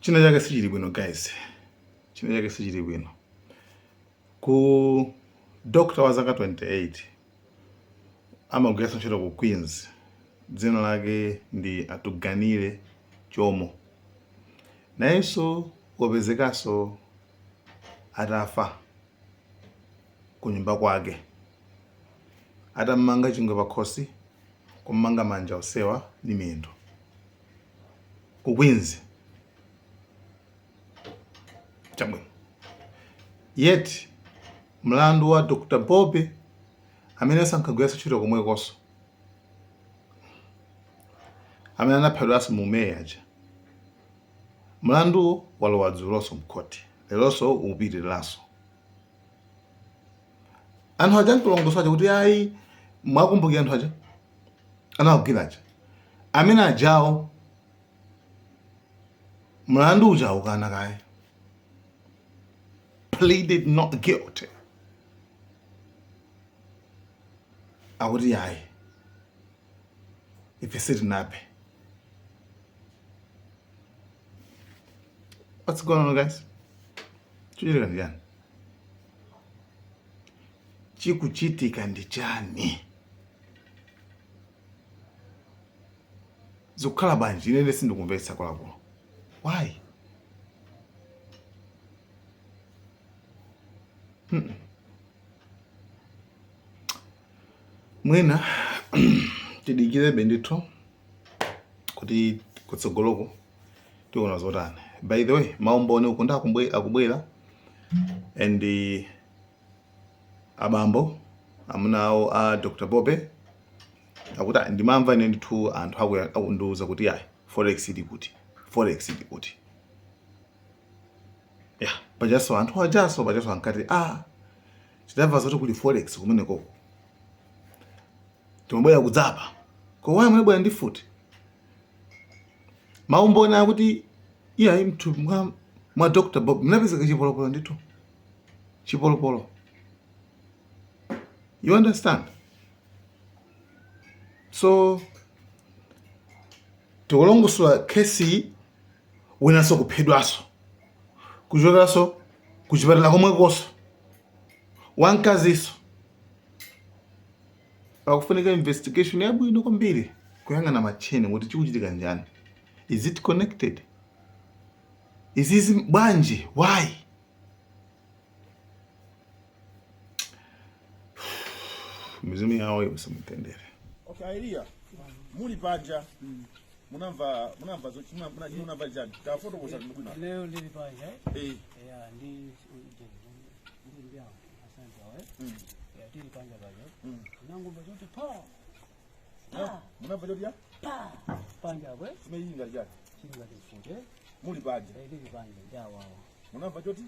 China chake sichili bwino guys. China chake sichili bwino. Ku doctor wa zaka 28 amagwira ntchito ku Queens. Dzina lake ndi Atuganile Chomo. Nayenso wapezekaso atafa ku nyumba kwake. Atamanga chingwe pakhosi kumanga manja osewa ndi miyendo. Ku Queens. Chabwino. Yet mlandu wa Dr. Bobby amene sankagwira ntchito komwe koso. Amene anaphedwanso mu May aja. Mlandu walowa dzuloso mkhoti. Leronso upitiriranso. Anthu aja nkulongosola kuti ayi mwakumbukira anthu aja anawagwira aja. Amene ajawo mlandu uja ukana kaye. Pleaded not guilty. Akuti ayi ife sitinape. What's going on, guys? Chichitika ndi chani? Chikuchitika ndi chani? Zikukhala bwanji ine sindikumvetsa kwakulu. Why? Mwina tidikire bendito kuti kutsogoloko tiona zotani. By the way, maumboni uku akubwera and abambo amunawo a Dr. Bobby akuti ndimamva ine ndithu anthu akundiuza kuti yayi forex ili kuti. Yeah, pajaso anthu pajaso ankati tidamva zoti kuli forex kumeneko. Timabwera kudzapa. Ko wayi munabwera ndi futi. Maumboni akuti iyayi mthu mwa Dr. Bob mnapezeka chipolopolo ndithu. Chipolopolo. You understand? So tikulongosola kesi winanso kuphedwaso. Kuchokaso kuchipatala komwe koso. Wankaziso. Pakufunika investigation yabwino kwambiri kuyang'ana machene kuti chikuchitika njani. Is it connected? Is this bwanji? Why? Mizimu yawo isamutendere. Okay, idea. Muli panja. Munamva zochi munamva jani. Ta photo kosa ndikuna. Leo lili panja Yeah, ndi ndia asante tili panja baje. Nangu bajote pa. Munamva jodi ya? Pa. Panja we. Simeyinga jani. Singa tifunde. Muli panja. Lili panja ndawa. Munamva jodi?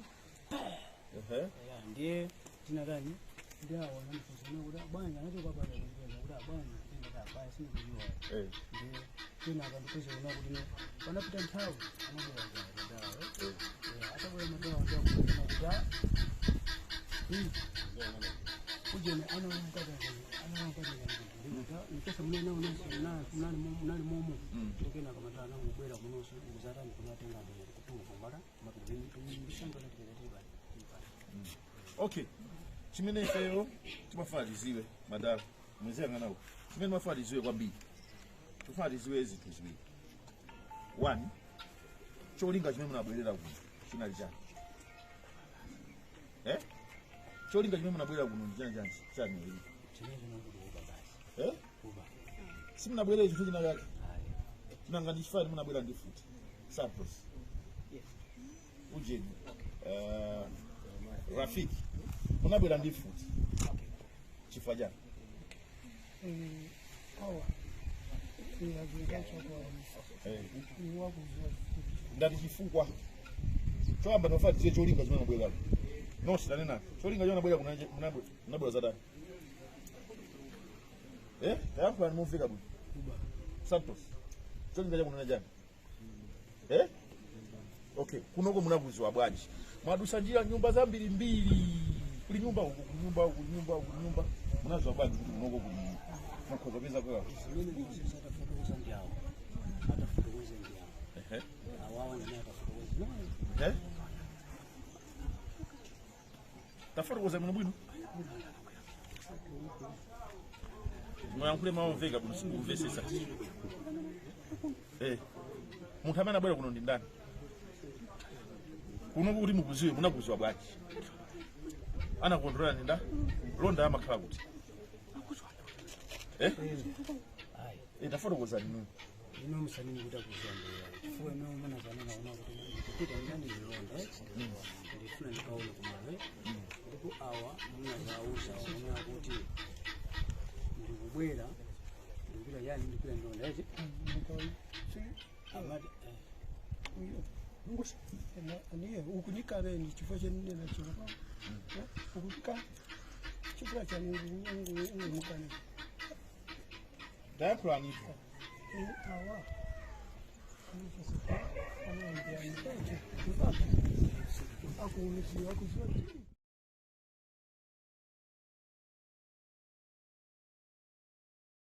Ndiye tinadani ndawa na mfusana kuda banja nacho baba kuda banja ndio baya sini kujua. Ndiye tena kandukizo unakuti wanapita mtao anakuwa ndawa. Hata wewe madawa ndio kuda. Ujene anaongeza nikesa mnene nani momo tokena kama tana ngubwera kunoso nguzara nikunatenga ndo kutunga komara matubini mbishanga natiketiba. Okay. Chimene ifeyo timafaliziwe madala mwezi nganawo. Chimene mafaliziwe kwambiri. Tufaliziwe ezithu ziwiri. 1. Cholinga chimene munabwerera kuno chinali chani? Cholinga chimene munabwerera kuno njanja chani ili. Si munabwerera icho china yake. Chinanga ndi chifani munabwerera ndi futi. Sapros. Ujeni. Rafiki. Munabwerera ndi futi. Chifwa jana. Ndati chifukwa. Choamba nofati zile cholinga chimene munabwerera. No, sidane na. Cholinga chimene munabwerera munabwerera zadani. Tayari mufika bwana. Santos. Cholinga chimene munajana. Okay, kunoko munabuzwa bwanji. Mwadusa njira nyumba za mbili. Kuli nyumba huko, nyumba. Munazwa bwanji kuti kunoko kuli. Mwakozobeza kwa. Mimi ni sasa foto ndiao. Hata foto ndiao. Awao ni hata foto tafotokoza muno bwino mwayankhule mawamveka bwino sikumvesesa munthu amene abwera kuno ndi ndani kuno kuti mukuziwe munakuzwa bwanji anakondolera ninda londa amakhala kuti tafotokoza ninu ino musani nikuta kuzambira chifukwa ino mwana kana naona kuti kupita ndani ndilonda ndifuna ndikaone kumale ndipo awa munazauza ona kuti ndikubwera ndikupita yani ndikupita ndilonda eti amati ngusa aniye ukunikale ndi chifukwa chenine na chifukwa ukunika chifukwa cha mukane dayapulanifa awa aku